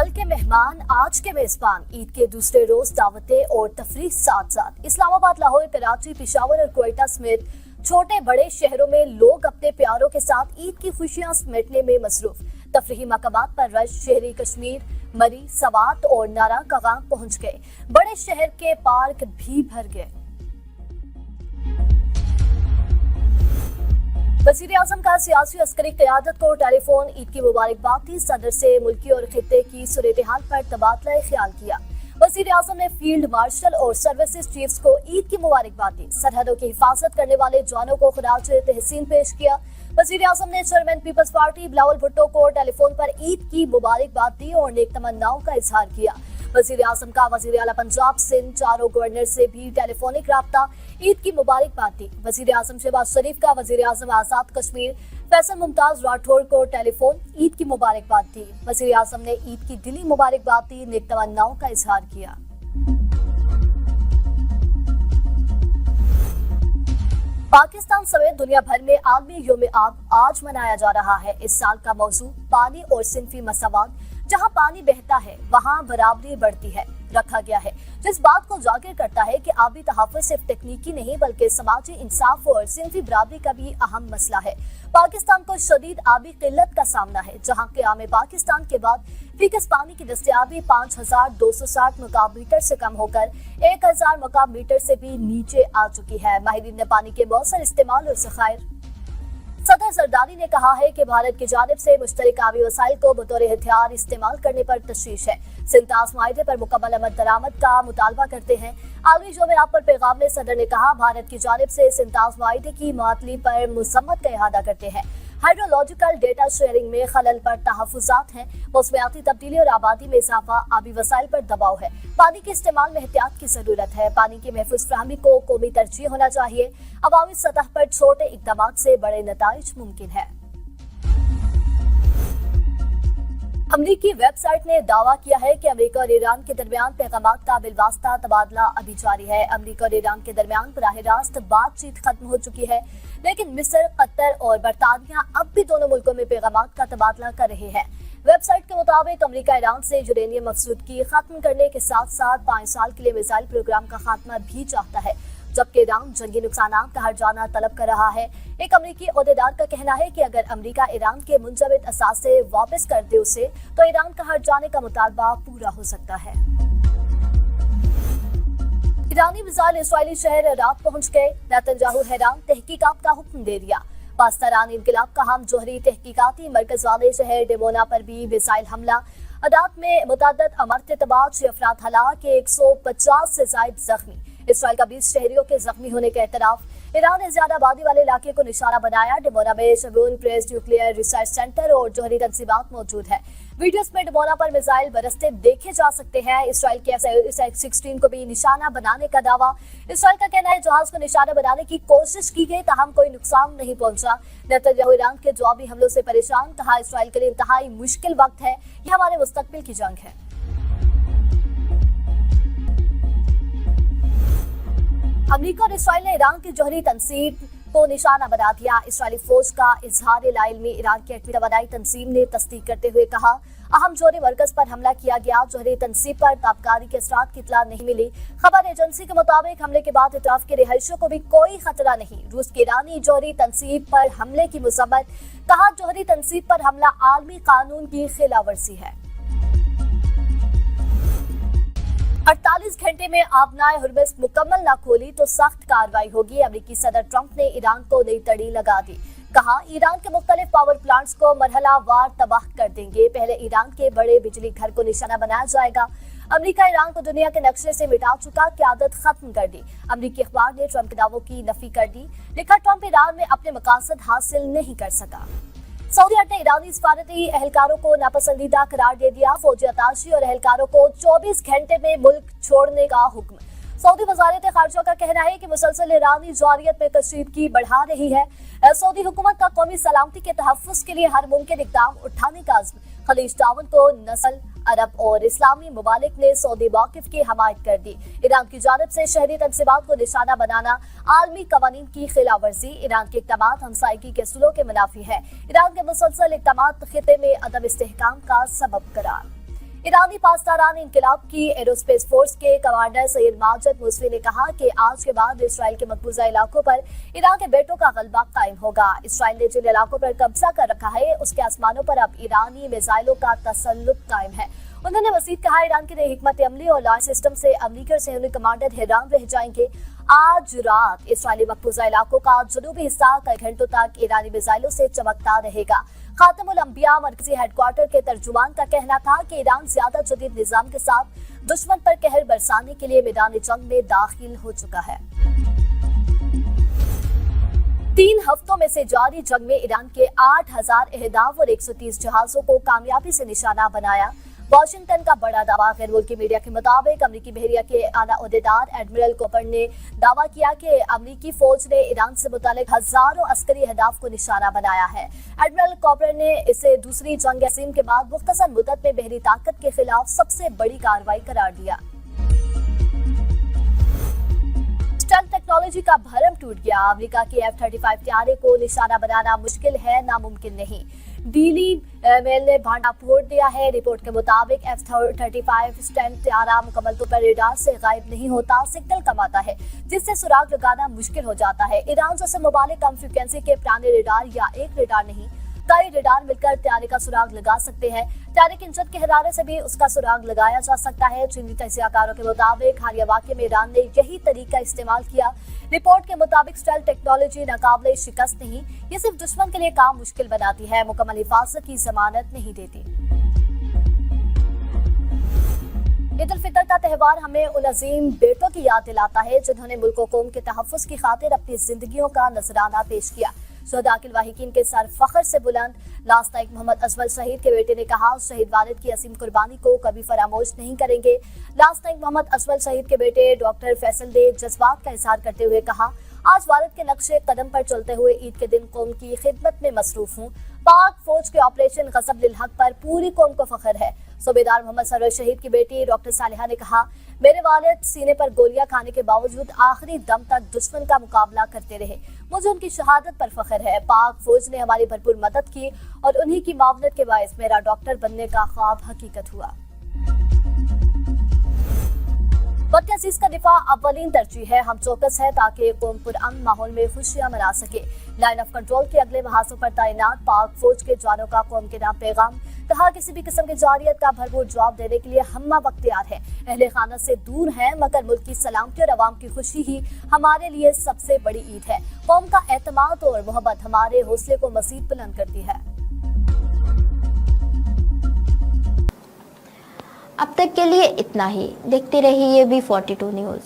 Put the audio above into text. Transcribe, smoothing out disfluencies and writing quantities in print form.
कल के मेहमान आज के मेजबान। ईद के दूसरे रोज दावतें और तफरीह साथ साथ। इस्लामाबाद, लाहौर, कराची, पेशावर और क्वेटा समेत छोटे बड़े शहरों में लोग अपने प्यारों के साथ ईद की खुशियां समेटने में मसरूफ। तफरीही मकामात पर रश शहरी कश्मीर, मरी, सवात और नारा कगाम पहुंच गए। बड़े शहर के पार्क भी भर गए। वज़ीर आज़म का सियासी अस्करी क़यादत को टेलीफोन। ईद की मुबारकबाद दी। सदर से मुल्की और खित्ते की सूरत-ए-हाल पर तबादला ख्याल किया। वज़ीर आज़म ने फील्ड मार्शल और सर्विसेज चीफ्स को ईद की मुबारकबाद दी। सरहदों की हिफाजत करने वाले जवानों को खराज तहसीन पेश किया। वज़ीर आज़म ने chairman peoples party Bilawal Bhutto को टेलीफोन पर ईद की मुबारकबाद दी और नेक तमन्नाओं का इजहार किया। वज़ीर आज़म का वज़ीर आला पंजाब, सिंध, चारों गवर्नर से भी टेलीफोनिक राब्ता। ईद की मुबारकबाद दी। वज़ीर आज़म शहबाज शरीफ का वज़ीर आज़म आज़ाद कश्मीर फैसल मुमताज राठौर को टेलीफोन। ईद की मुबारकबाद दी। वज़ीर आज़म ने ईद की दिली मुबारकबाद दी, नेक तमन्नाओं का इजहार किया। पाकिस्तान समेत दुनिया भर में आलमी यौम आब आज मनाया जा रहा है। इस साल का मौजू पानी और सिनफी मसावात, जहां पानी बहता है वहां बराबरी बढ़ती है, रखा गया है, जिस बात को जाहिर करता है कि आबी तहफ़्फ़ुज़ सिर्फ तकनीकी नहीं बल्कि समाजी इंसाफ और सिनफी बराबरी का भी अहम मसला है। पाकिस्तान को शदीद आबी किल्लत का सामना है, जहां क़याम पाकिस्तान के बाद फीकस पानी की दस्तयाबी 5260 मकाब मीटर से कम होकर 1000 मकाब मीटर से भी नीचे आ चुकी है। माहिरीन ने पानी के मौसर इस्तेमाल और ज़खायर। सदर जरदारी ने कहा है कि भारत की जानिब से मुश्तरका आबी वसाइल को बतौर हथियार इस्तेमाल करने पर तशवीश है। सिंतास माहिदे पर मुकम्मल अमल दरामद का मुतालबा करते हैं। आलमी यौम आब पर पैगाम में सदर ने कहा, भारत की जानिब से सिंतास माहिदे की मुअत्तली पर मज़म्मत का इहादा करते हैं। हाइड्रोलॉजिकल डेटा शेयरिंग में खलल पर तहफ़्फ़ुज़ात हैं। मौसमियाती तब्दीली और आबादी में इजाफा, आबी वसाइल पर दबाव है। पानी के इस्तेमाल में एहतियात की जरूरत है। पानी की महफूज फराहमी को कौमी तरजीह होना चाहिए। अवामी सतह पर छोटे इक़दामात से बड़े नताइज मुमकिन है। अमरीकी वेबसाइट ने दावा किया है कि अमेरिका और ईरान के दरमियान पैगामात का बिलवास्ता तबादला अभी जारी है। अमेरिका और ईरान के दरमियान बराह रास्त बातचीत खत्म हो चुकी है, लेकिन मिस्र, कतर और बरतानिया अब भी दोनों मुल्कों में पैगामात का तबादला कर रहे हैं। वेबसाइट के मुताबिक अमेरिका ईरान से यूरेनियम मफसूदगी खत्म करने के साथ साथ 5 साल के लिए मिसाइल प्रोग्राम का खात्मा भी चाहता है, जबकि ईरान जंगी नुकसानात का हट जाना तलब कर रहा है। एक अमरीकी ओहदेदार का कहना है कि अगर अमरीका ईरान के मुंजमद असासे वापस कर दे उसे, तो ईरान का हट जाने का मुतालबा पूरा हो सकता है। ईरानी मिसाइल इसराइली शहर रात पहुंच गए। नेतन्याहू हैरान, तहकीकात का हुक्म दे दिया। पाकिस्तान इंकलाब का हम जोहरी तहकीकाती मरकज वाले शहर डेमोना पर भी मिसाइल हमला। अदात में मुतअद्दिद अमरतबात, 6 अफराद हलाक, 150 से जायद जख्मी। इसराइल का 20 शहरियों के जख्मी होने का एतराफ। ईरान ने ज्यादा आबादी वाले इलाके को निशाना बनाया। डेमोना में शबून प्रेस न्यूक्लियर रिसर्च सेंटर और जोहरी तंसीबात मौजूद है। वीडियोस में डेमोना पर मिसाइल बरसते देखे जा सकते हैं। इसराइल के F-16 को भी निशाना बनाने का दावा। इसराइल का कहना है जहाज को निशाना बनाने की कोशिश की गई, ताहम कोई नुकसान नहीं पहुंचा। नेतन्याहू ईरान के जवाबी हमलों से परेशान, कहा इसराइल के लिए इंतहाई मुश्किल वक्त है, यह हमारे मुस्तकबिल की जंग है। अमेरिका और इसराइल ने ईरान की जोहरी तंसीब को निशाना बना दिया। इसराइली फौज का इजहार लाइल्मी ईरान की एटमी तवानाई तंजीम ने तस्दीक करते हुए कहा, अहम जोहरी मरकज पर हमला किया गया। जोहरी तंसीब पर ताबकारी के असरात की इत्तला नहीं मिली। खबर एजेंसी के मुताबिक हमले के बाद इतराफ के रिहायशियों को भी कोई खतरा नहीं। रूस की ईरानी जोहरी तंसीब पर हमले की मजम्मत, कहा जोहरी तंसीब पर हमला आलमी कानून की खिलाफवर्जी है। 48 घंटे में आबनाए हुर्मुज़ मुकम्मल न खोली तो सख्त कार्रवाई होगी। अमेरिकी सदर ट्रंप ने ईरान को नई तड़ी लगा दी। कहा, ईरान के मुख्तलिफ पावर प्लांट्स को मरहला वार तबाह कर देंगे। पहले ईरान के बड़े बिजली घर को निशाना बनाया जाएगा। अमेरिका ईरान को दुनिया के नक्शे से मिटा चुका, क़यादत खत्म कर दी। अमेरिकी अखबार ने ट्रंप के दावों की नफी कर दी। लिखा, ट्रंप ईरान में अपने मकासद हासिल नहीं कर सका। सऊदी अरब ने ईरानी सफारती एहलकारों को नापसंदीदा करार दे दिया। फौजी अताशी और एहलकारों को 24 घंटे में मुल्क छोड़ने का हुक्म। सऊदी वजारत खारजा का कहना है कि मुसलसल ईरानी जारियत में कशीदगी बढ़ा रही है। सऊदी हुकूमत का कौमी सलामती के तहफ़्फ़ुज़ के लिए हर मुमकिन इक़दाम उठाने का अज़्म। खलीज ताउन को नस्ल, अरब और इस्लामी ममालिक ने सऊदी मौक़िफ़ की हमायत कर दी। ईरान की जानिब से शहरी तंसीबात को निशाना बनाना आलमी कवानीन की खिलाफवर्जी। ईरान के इक़दामात हमसायगी के असूलों के मुनाफी है। ईरान के मुसलसल इक़दामात खित्ते में अदम इस्तेहकाम का सबब करार। ईरानी पासदारान इंकलाब की एरोस्पेस फोर्स के कमांडर सैयद माजिद मूसवी ने कहा कि आज के बाद इसराइल के मकबूजा इलाकों पर ईरान के बेटों का गलबा कायम होगा। इसराइल ने जिन इलाकों पर कब्जा कर रखा है उसके आसमानों पर अब ईरानी मिसाइलों का तसल्लुत कायम है। उन्होंने मजीद कहा, ईरान की नई हिकमत अमली और लॉ सिस्टम से अमरीकी और सहयोगी कमांडर हैरान रह जाएंगे। आज रात इसराइली मकबूजा इलाकों का जनूबी हिस्सा कई घंटों तक ईरानी मिसाइलों से चमकता रहेगा। खातमुल अंबिया मरकजी हेडक्वार्टर के तर्जुमान का कहना था कि ईरान ज्यादा जदीद निजाम के साथ दुश्मन पर कहर बरसाने के लिए मैदान जंग में दाखिल हो चुका है। 3 हफ्तों में से जारी जंग में ईरान के 8000 अहदाफ और 130 जहाजों को कामयाबी से निशाना बनाया। वाशिंगटन का बड़ा दावा। गैर मुल्की मीडिया के मुताबिक अमरीकी बहरिया के आला ओहदेदार एडमिरल कोपर ने दावा किया कि अमरीकी फौज ने ईरान से मुतालिक हजारों अस्करी अहदाफ को निशाना बनाया है। एडमिरल कोपर ने इसे दूसरी जंग अज़ीम के बाद मुख्तसर मुद्दत में बहरी ताकत के खिलाफ सबसे बड़ी कार्रवाई करार दिया। स्टेल्थ टेक्नोलॉजी का भरम टूट गया। अमेरिका के F-35 तैयारे को निशाना बनाना मुश्किल है, नामुमकिन नहीं। डेली मेल ने भांडा फोड़ दिया है। रिपोर्ट के मुताबिक F-35 स्टेल्थ तैयारा मुकम्मल तौर पर रेडार से गायब नहीं होता, सिग्नल कमाता है जिससे सुराग लगाना मुश्किल हो जाता है। ईरान जैसे ममालिक कम फ्रीक्वेंसी के पुराने रेडार या एक रेडार नहीं, कई रेडार मिलकर तैयारे का सुराग लगा सकते हैं। तैयारे की इंजन के हिरारे से भी उसका सुराग लगाया जा सकता है। चीनी तजियाकारों के मुताबिक हालिया वाक़े में ईरान ने यही तरीका इस्तेमाल किया। रिपोर्ट के मुताबिक स्टेल्थ टेक्नोलॉजी नाकाबिले शिकस्त नहीं, ये सिर्फ दुश्मन के लिए काम मुश्किल बनाती है, मुकम्मल हिफाजत की जमानत नहीं देती। ईद उल फितर का त्यौहार हमें उन अजीम बेटों की याद दिलाता है जिन्होंने मुल्क व कौम के तहफ़्फ़ुज़ की खातिर अपनी जिंदगियों का नजराना पेश किया। शुहदा के वाहिकीन के सर फख्र से बुलंद। लांसनायक मोहम्मद अजमल शहीद के बेटे ने कहा, शहीद वालिद की असीम कुर्बानी को कभी फरामोश नहीं करेंगे। लांसनायक मोहम्मद अजमल शहीद के बेटे डॉक्टर फैसल ने जज्बात का इजहार करते हुए कहा, आज वालिद के नक्शे कदम पर चलते हुए ईद के दिन कौम की खिदमत में मसरूफ हूँ। पाक फौज के ऑपरेशन गज़ब लिल हक पर पूरी कौम को फख्र है। सूबेदार मोहम्मद सरवर शहीद की बेटी डॉक्टर सालिहा ने कहा, मेरे वालिद सीने पर गोलियां खाने के बावजूद आखिरी दम तक दुश्मन का मुकाबला करते रहे। मुझे उनकी शहादत पर फख्र है। पाक फौज ने हमारी भरपूर मदद की और उन्हीं की मावनत के बायस मेरा डॉक्टर बनने का ख्वाब हकीकत हुआ। वतन अजीज का दिफा अव्वलीन तरजीह है। हम चौकस है ताकि कौम पुरअमन माहौल में खुशियां मना सके। लाइन ऑफ कंट्रोल के अगले महासों पर तैनात पाक फौज के जवानों का कौम के नाम पैगाम। कहा, किसी भी किस्म की जारियत का भरपूर जवाब देने के लिए हम वक्त तैयार है। अहले खाना से दूर है, मगर मुल्क की सलामती और अवाम की खुशी ही हमारे लिए सबसे बड़ी ईद है। कौम का एतमाद और मोहब्बत हमारे हौसले को मजीद बुलंद करती है। अब तक के लिए इतना ही। देखते रहिए B42 न्यूज़।